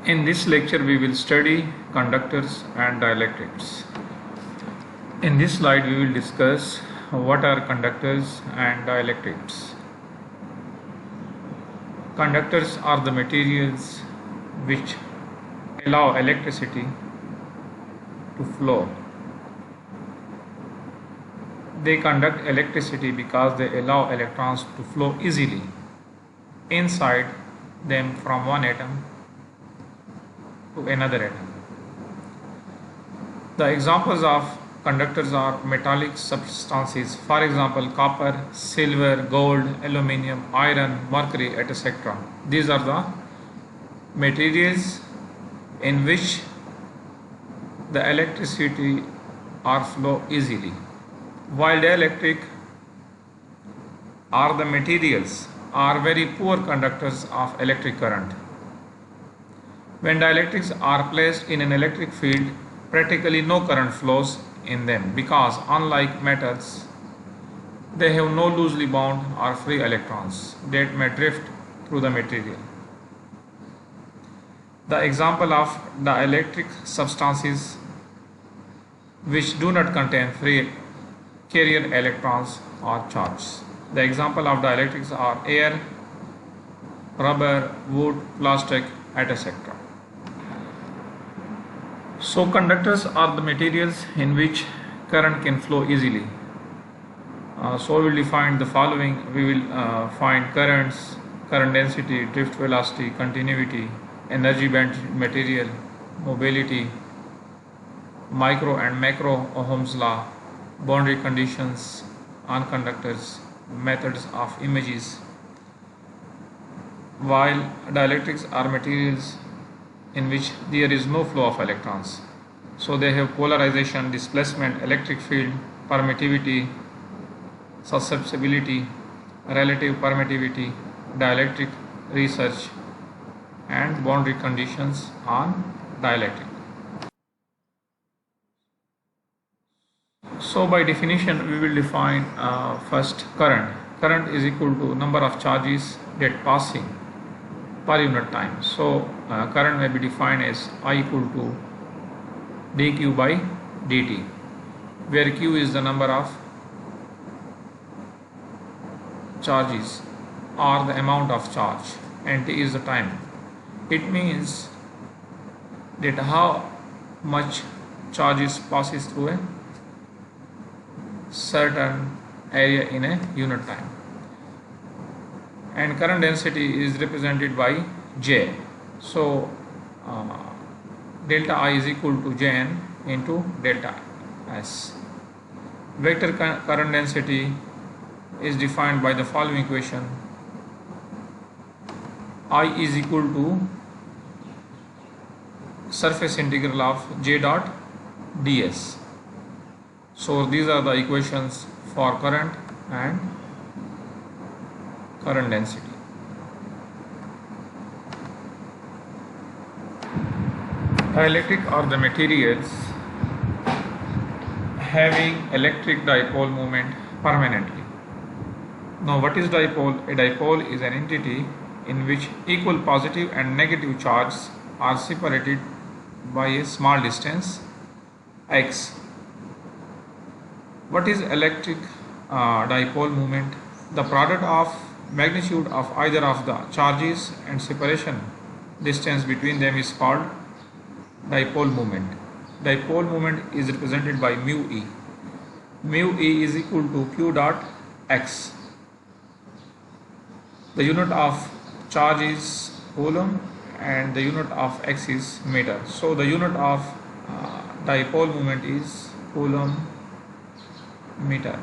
In this lecture we will study conductors and dielectrics. In this slide we will discuss what are conductors and dielectrics. Conductors are the materials which allow electricity to flow. They conduct electricity because they allow electrons to flow easily inside them from one atom to another atom. The examples of conductors are metallic substances, for example copper, silver, gold, aluminium, iron, mercury, etc. These are the materials in which the electricity are flow easily, while dielectric are the materials are very poor conductors of electric current. When dielectrics are placed in an electric field, practically no current flows in them because unlike metals, they have no loosely bound or free electrons that may drift through the material. The example of dielectric substances which do not contain free carrier electrons or charges. The example of dielectrics are air, rubber, wood, plastic, etc. So conductors are the materials in which current can flow easily. So we will define the following. We will find currents, current density, drift velocity, continuity, energy band material, mobility, micro and macro Ohm's law, boundary conditions on conductors, methods of images. While dielectrics are materials in which there is no flow of electrons, so they have polarization, displacement, electric field, permittivity, susceptibility, relative permittivity, dielectric research, and boundary conditions on dielectric. So by definition we will define first current. Current is equal to number of charges that passing per unit time. So current may be defined as I equal to dq by dt, where q is the number of charges or the amount of charge and t is the time. It means that how much charges passes through a certain area in a unit time. And current density is represented by J. So delta I is equal to Jn into delta S. Vector current density is defined by the following equation. I is equal to surface integral of J dot ds. So these are the equations for current and current density. Dielectric are the materials having electric dipole moment permanently. Now what is dipole? A dipole is an entity in which equal positive and negative charges are separated by a small distance x. What is electric dipole moment? The product of magnitude of either of the charges and separation distance between them is called dipole moment. Dipole moment is represented by mu e. Mu e is equal to q dot x. The unit of charge is coulomb and the unit of x is meter. So the unit of dipole moment is coulomb meter.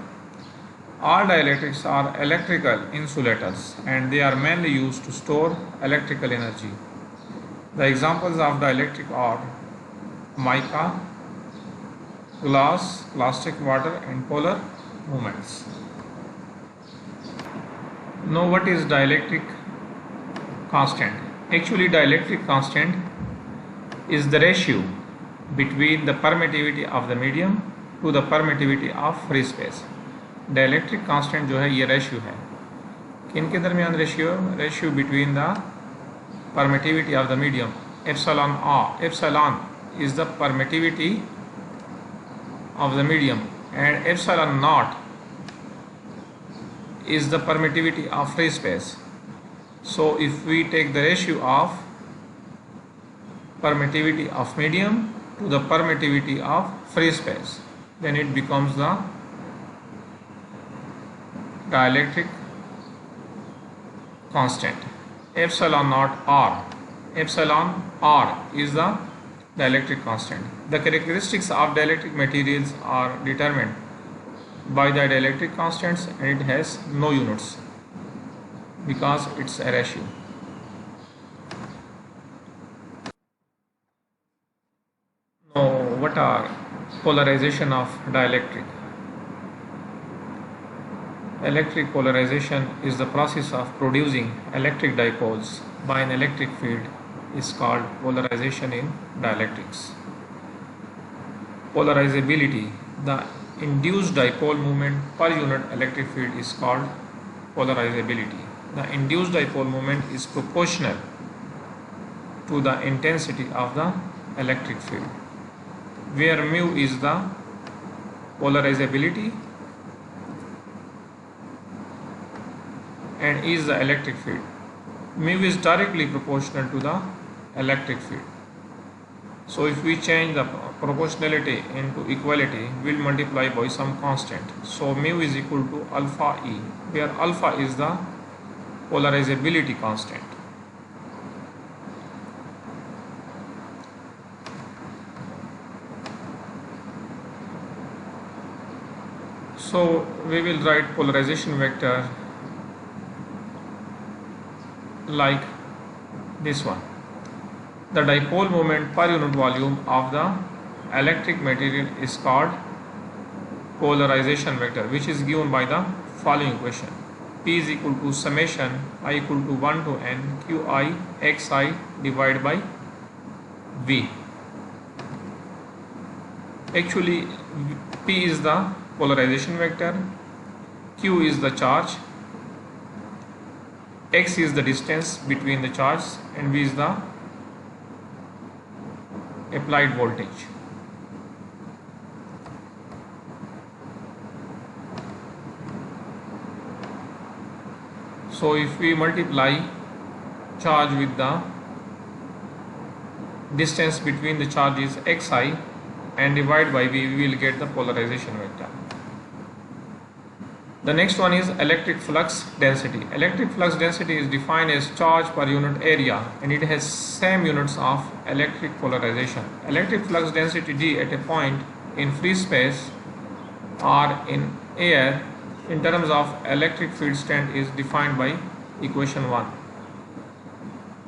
All dielectrics are electrical insulators and they are mainly used to store electrical energy. The examples of dielectric are mica, glass, plastic, water, and polar movements. Now what is dielectric constant? Actually dielectric constant is the ratio between the permittivity of the medium to the permittivity of free space. Dielectric constant जो है ये ratio है, किन के दरमियान ratio? Ratio between the permittivity of the medium epsilon r. Epsilon is the permittivity of the medium and epsilon naught is the permittivity of free space. So if we take the ratio of permittivity of medium to the permittivity of free space, then it becomes the dielectric constant epsilon naught r. Epsilon r is the dielectric constant. The characteristics of dielectric materials are determined by the dielectric constants and it has no units because it's a ratio. Now, what are polarization of dielectric? Electric polarization is the process of producing electric dipoles by an electric field is called polarization in dielectrics. Polarizability, the induced dipole moment per unit electric field is called polarizability. The induced dipole moment is proportional to the intensity of the electric field, where mu is the polarizability and is the electric field. Mu is directly proportional to the electric field. So if we change the proportionality into equality, we'll multiply by some constant. So mu is equal to alpha E, where alpha is the polarizability constant. So we will write polarization vector like this one. The dipole moment per unit volume of the electric material is called polarization vector, which is given by the following equation. P is equal to summation I equal to 1 to n qi xi divided by v. Actually, P is the polarization vector, q is the charge, x is the distance between the charges, and v is the applied voltage. So if we multiply charge with the distance between the charges xi and divide by v, we will get the polarization vector. The next one is electric flux density. Electric flux density is defined as charge per unit area and it has same units of electric polarization. Electric flux density d at a point in free space or in air in terms of electric field strength is defined by equation 1.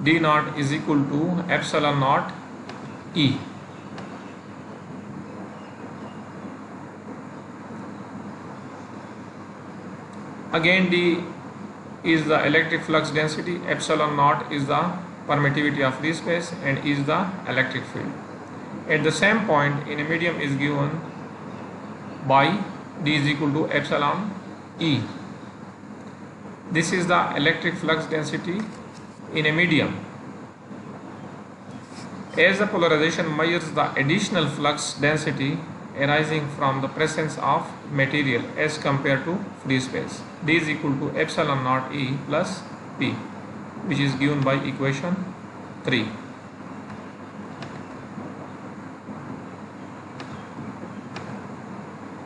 D naught is equal to epsilon naught E. Again, D is the electric flux density, epsilon naught is the permittivity of free space, and is the electric field. At the same point in a medium is given by D is equal to epsilon E. This is the electric flux density in a medium. As the polarization measures the additional flux density arising from the presence of material as compared to free space. D is equal to epsilon naught E plus P, which is given by equation 3.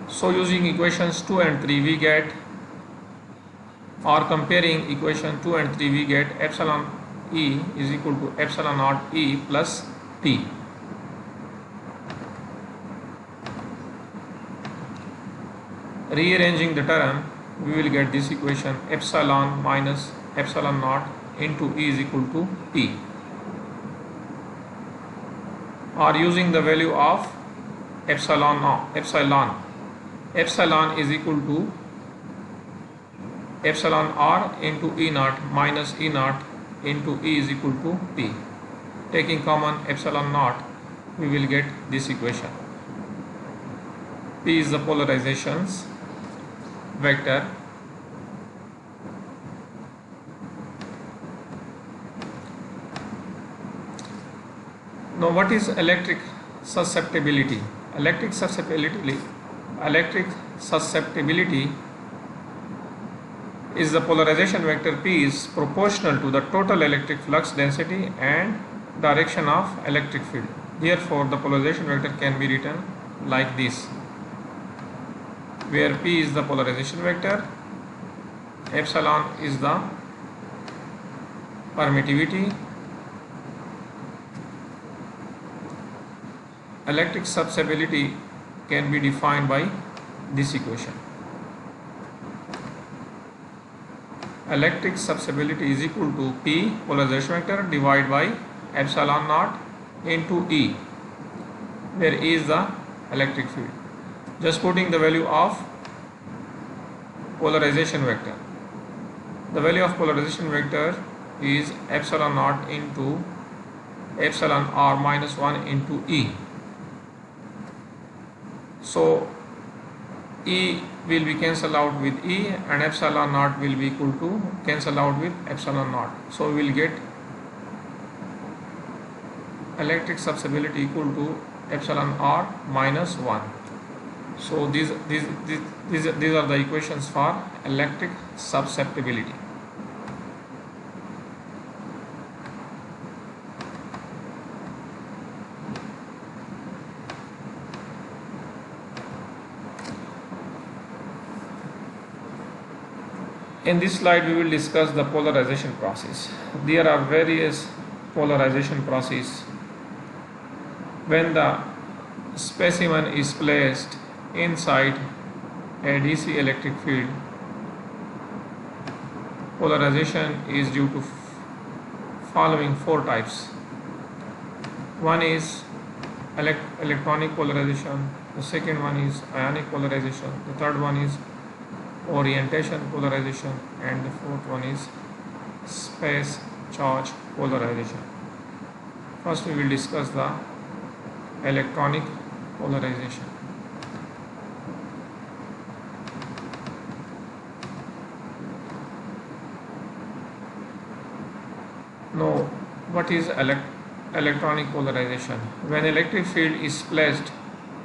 So using equations 2 and 3 we get, or comparing equation 2 and 3 we get epsilon E is equal to epsilon naught E plus P. Rearranging the term, we will get this equation epsilon minus epsilon naught into E is equal to P. Or using the value of epsilon is equal to epsilon r into E naught minus E naught into E is equal to P. Taking common epsilon naught, we will get this equation. P is the polarizations vector. Now, what is electric susceptibility? Electric susceptibility is the polarization vector P is proportional to the total electric flux density and direction of electric field. Therefore, the polarization vector can be written like this, where P is the polarization vector, epsilon is the permittivity. Electric susceptibility can be defined by this equation. Electric susceptibility is equal to P polarization vector divided by epsilon naught into E, where E is the electric field. Just putting the value of polarization vector. The value of polarization vector is epsilon naught into epsilon r minus 1 into E. So E will be cancelled out with E and epsilon naught will be equal to cancel out with epsilon naught. So we will get electric susceptibility equal to epsilon r minus 1. So these are the equations for electric susceptibility. In this slide, we will discuss the polarization process. There are various polarization processes. When the specimen is placed inside a DC electric field, polarization is due to following four types. One is electronic polarization, the second one is ionic polarization, the third one is orientation polarization, and the fourth one is space charge polarization. First we will discuss the electronic polarization. Now, what is electronic polarization? When electric field is placed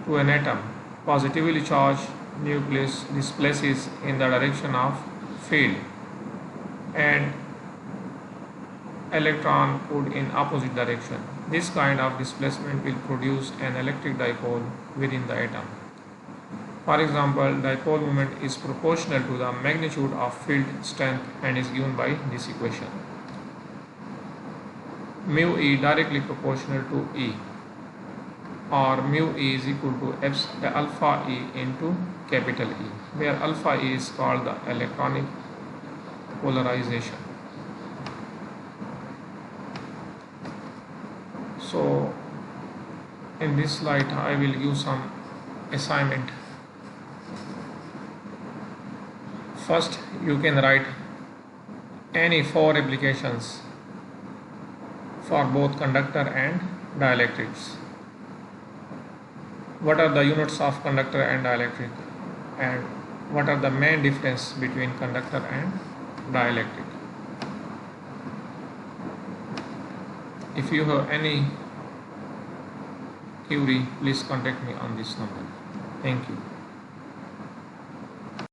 to an atom, positively charged nucleus displaces in the direction of field and electron put in opposite direction. This kind of displacement will produce an electric dipole within the atom. For example, dipole moment is proportional to the magnitude of field strength and is given by this equation. Mu E directly proportional to E, or mu E is equal to alpha E into capital E, where alpha E is called the electronic polarization. So in this slide I will give some assignment. First, you can write any four applications for both conductor and dielectrics. What are the units of conductor and dielectric, and what are the main difference between conductor and dielectric? If you have any query, please contact me on this number. Thank you.